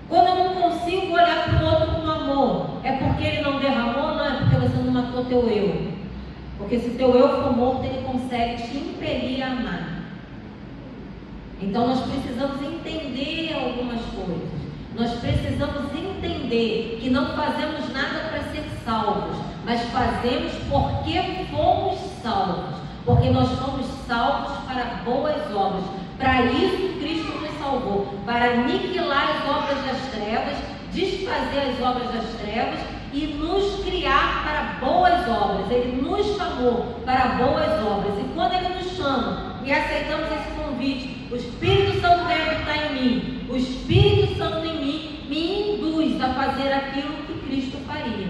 Quando eu não consigo olhar para o outro com amor, é porque ele não derramou, não é porque você não matou teu eu. Porque se teu eu for morto, ele consegue te impelir a amar. Então nós precisamos entender algumas coisas. Nós precisamos entender que não fazemos nada para ser salvos, mas fazemos porque fomos salvos. Porque nós fomos salvos para boas obras. Para isso Cristo nos salvou, para aniquilar as obras das trevas, desfazer as obras das trevas e nos criar para boas obras. Ele nos chamou para boas obras. E quando Ele nos chama e aceitamos esse convite, o Espírito Santo deve habitar em mim. O Espírito Santo em mim me induz a fazer aquilo que Cristo faria.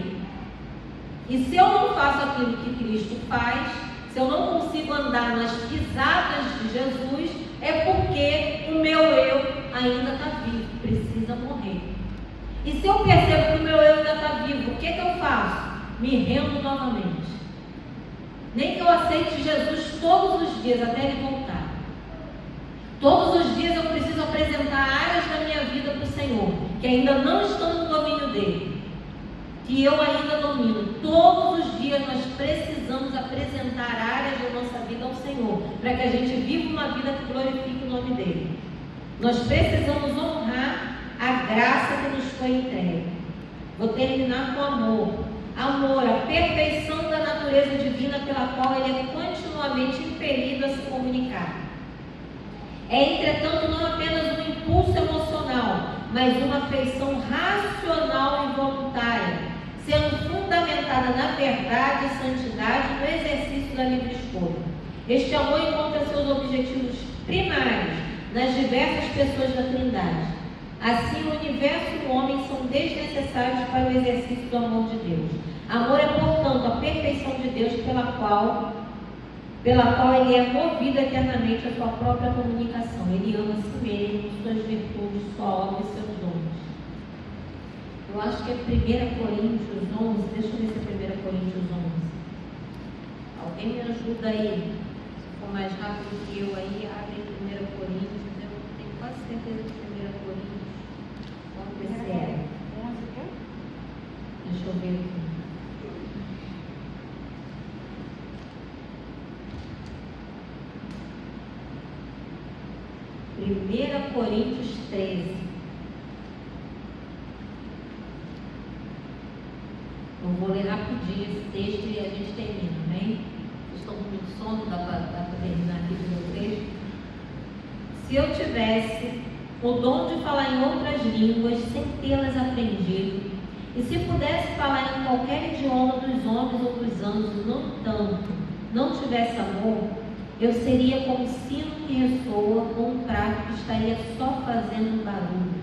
E se eu não faço aquilo que Cristo faz, se eu não consigo andar nas pisadas de Jesus, é porque o meu eu ainda está vivo, precisa morrer. E se eu percebo que o meu eu ainda está vivo, o que eu faço? Me rendo novamente. Nem que eu aceite Jesus todos os dias até Ele voltar. Todos os dias eu preciso apresentar áreas da minha vida para o Senhor, que ainda não estão no domínio dEle, que eu ainda domino. Todos os dias nós precisamos apresentar áreas da nossa vida ao Senhor, para que a gente viva uma vida que glorifique o nome dEle. Nós precisamos honrar a graça que nos foi entregue. Vou terminar com amor. Amor, a perfeição da natureza divina pela qual Ele é continuamente impelido a se comunicar. É, entretanto, não apenas um impulso emocional, mas uma afeição racional e voluntária, sendo fundamentada na verdade e santidade no exercício da livre escolha. Este amor encontra seus objetivos primários nas diversas pessoas da Trindade. Assim, o universo e o homem são desnecessários para o exercício do amor de Deus. Amor é, portanto, a perfeição de Deus pela qual Ele é movido eternamente a sua própria comunicação. Ele ama a si mesmo, suas virtudes, sua obra e seus dons. Eu acho que é 1 Coríntios 11, deixa eu ver se é 1 Coríntios 11. Alguém me ajuda aí? Se for mais rápido que eu aí, abre 1 Coríntios. Eu tenho quase certeza que 1 Coríntios. Vamos ver se é. Deixa eu ver aqui. Primeira Coríntios 13. Eu vou ler rapidinho esse texto e a gente termina, amém? Vocês estão com muito sono, dá para terminar aqui o meu texto? Se eu tivesse o dom de falar em outras línguas sem tê-las aprendido, e se pudesse falar em qualquer idioma dos homens ou dos anjos, não tivesse amor, eu seria como um sino que ressoa ou um prato que estaria só fazendo barulho.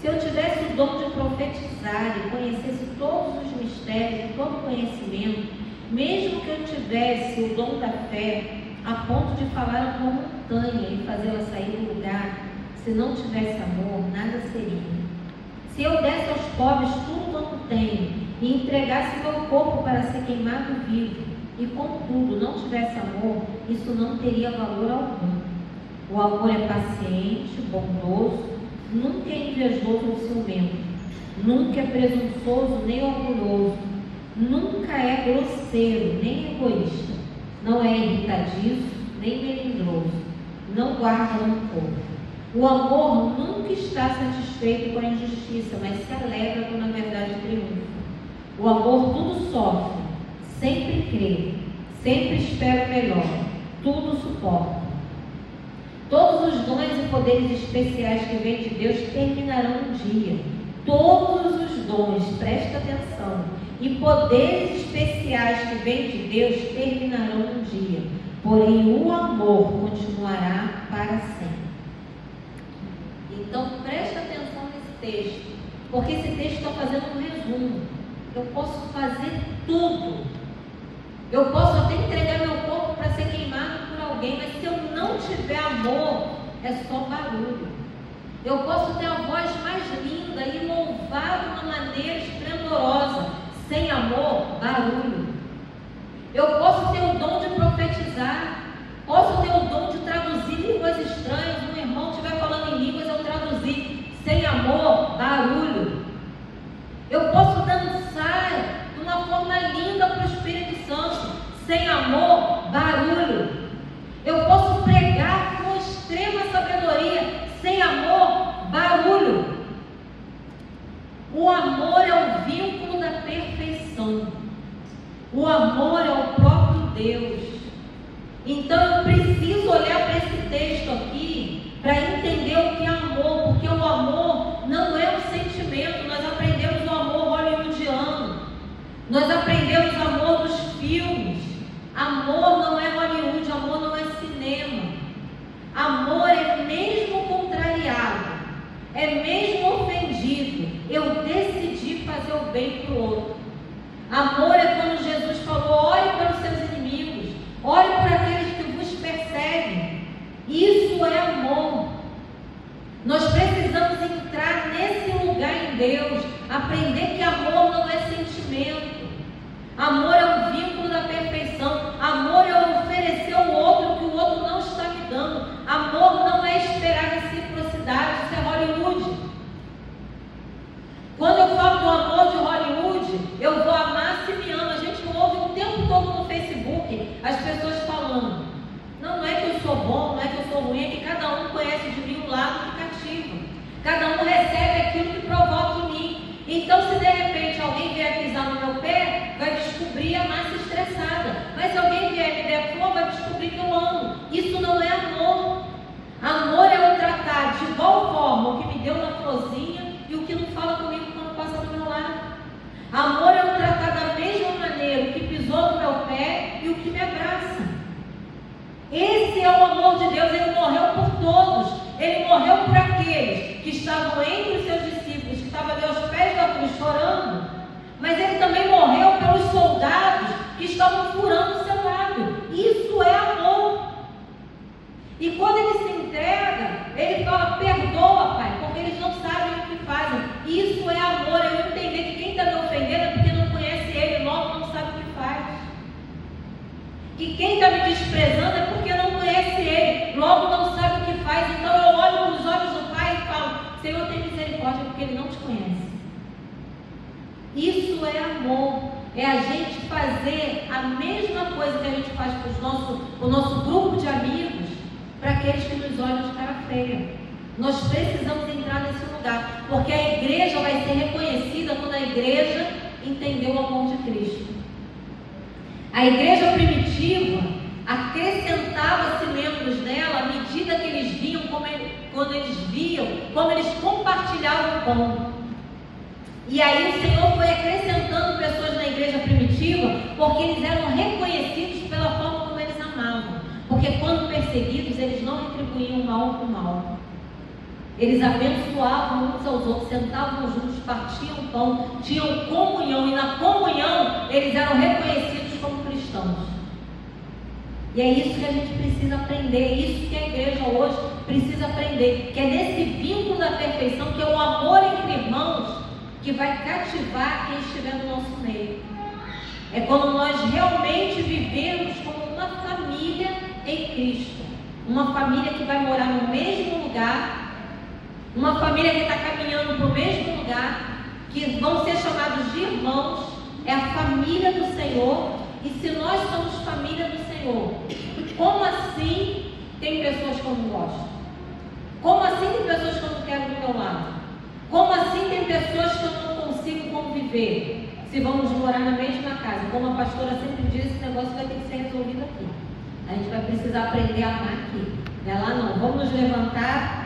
Se eu tivesse o dom de profetizar e conhecesse todos os mistérios e todo o conhecimento, mesmo que eu tivesse o dom da fé, a ponto de falar com a montanha e fazê-la sair do lugar, se não tivesse amor, nada seria. Se eu desse aos pobres tudo quanto tenho e entregasse meu corpo para ser queimado vivo, e contudo não tivesse amor, isso não teria valor algum. O amor é paciente, bondoso, nunca é invejoso ou ciumento, nunca é presunçoso nem orgulhoso, nunca é grosseiro nem egoísta, não é irritadiço nem melindroso, não guarda rancor. O amor nunca está satisfeito com a injustiça, mas se alegra quando a verdade triunfa. O amor tudo sofre, sempre crê, sempre espera o melhor, tudo suporta. Todos os dons e poderes especiais que vêm de Deus terminarão um dia. Todos os dons, presta atenção, e poderes especiais que vêm de Deus terminarão um dia. Porém, o amor continuará para sempre. Então, presta atenção nesse texto, porque esse texto está fazendo um resumo. Eu posso fazer tudo. Eu posso até entregar meu corpo para ser queimado por alguém, mas se eu não tiver amor, é só barulho. Eu posso ter a voz mais linda e louvar de uma maneira esplendorosa. Sem amor, barulho. Eu posso ter o dom de profetizar. Posso ter o dom de traduzir línguas estranhas. Um irmão estiver falando em línguas, eu traduzir. Sem amor, barulho. Eu posso dançar de uma forma linda para o Espírito Santo. Sem amor, barulho. Eu posso pregar com extrema sabedoria. Sem amor, barulho. O amor é o vínculo da perfeição. O amor é o próprio Deus. Então eu preciso olhar para esse texto aqui para entender o que é amor, porque o amor não é um sentimento. Nós aprendemos o amor hollywoodiano, nós aprendemos o amor dos filmes. Amor não é Hollywood, amor não é cinema. Amor é mesmo contrariado, é mesmo ofendido, eu decidi fazer o bem para o outro. Amor é quando Jesus falou: ore pelos seus inimigos, ore por aqueles que vos perseguem. Isso é amor. Nós precisamos entrar nesse lugar em Deus, aprender que amor não é sentimento. Amor é o vínculo da perfeição. Amor é oferecer ao outro o que o outro não está me dando. Amor não é esperar reciprocidade. Isso é Hollywood. Quando eu falo do amor de Hollywood, eu vou amar se me ama. A gente ouve o tempo todo no Facebook as pessoas falando: não é que eu sou bom, não é que eu sou ruim, é que cada um conhece de mim um lado que cativa. Cada um recebe aquilo que provoca em mim. Então, se de repente alguém vier pisar no meu pé, vai descobrir a massa estressada. Mas se alguém vier me der flor, vai descobrir que eu amo. Isso não é amor. Amor é eu tratar de igual forma o que me deu na florzinha e o que não fala comigo quando passa do meu lado. Amor é eu tratar da mesma maneira o que pisou no meu pé e o que me abraça. Esse é o amor de Deus. Ele morreu por todos. Ele morreu por aqueles que estavam entre os seus discípulos, que estavam ali aos pés da cruz chorando. Mas ele também morreu pelos soldados que estavam furando o seu lábio. Isso é amor. E quando ele se entrega, ele fala: perdoa, Pai, porque eles não sabem o que fazem. Isso é amor. Eu entender que quem está me ofendendo é porque não conhece ele, logo não sabe o que faz. Que quem está me desprezando é porque não conhece ele, logo não sabe o que faz. Então eu olho nos olhos do Pai e falo: Senhor, tem misericórdia, porque ele não te conhece. Isso é amor. É a gente fazer a mesma coisa que a gente faz para o nosso grupo de amigos, para aqueles que nos olham de cara feia. Nós precisamos entrar nesse lugar, porque a igreja vai ser reconhecida quando a igreja entender o amor de Cristo. A igreja primitiva acrescentava-se membros dela à medida que eles viam quando eles viam como eles compartilhavam o pão. E aí o Senhor foi acrescentando pessoas na igreja primitiva, porque eles eram reconhecidos pela forma como eles amavam. Porque quando perseguidos, eles não retribuíam mal com mal. Eles abençoavam uns aos outros, sentavam juntos, partiam o pão, tinham comunhão, e na comunhão eles eram reconhecidos como cristãos. E é isso que a gente precisa aprender, é isso que a igreja hoje precisa aprender, que é nesse vínculo da perfeição, que é o amor entre irmãos, que vai cativar quem estiver no nosso meio. É quando nós realmente vivemos como uma família em Cristo, uma família que vai morar no mesmo lugar, uma família que está caminhando para o mesmo lugar, que vão ser chamados de irmãos. É a família do Senhor. E se nós somos família do Senhor, como assim tem pessoas que eu não gosto? Como assim tem pessoas que eu não quero do meu lado? Como assim tem pessoas que eu não consigo conviver? Se vamos morar na mesma casa, como a pastora sempre diz, esse negócio vai ter que ser resolvido aqui. A gente vai precisar aprender a amar aqui. Ela não. Vamos nos levantar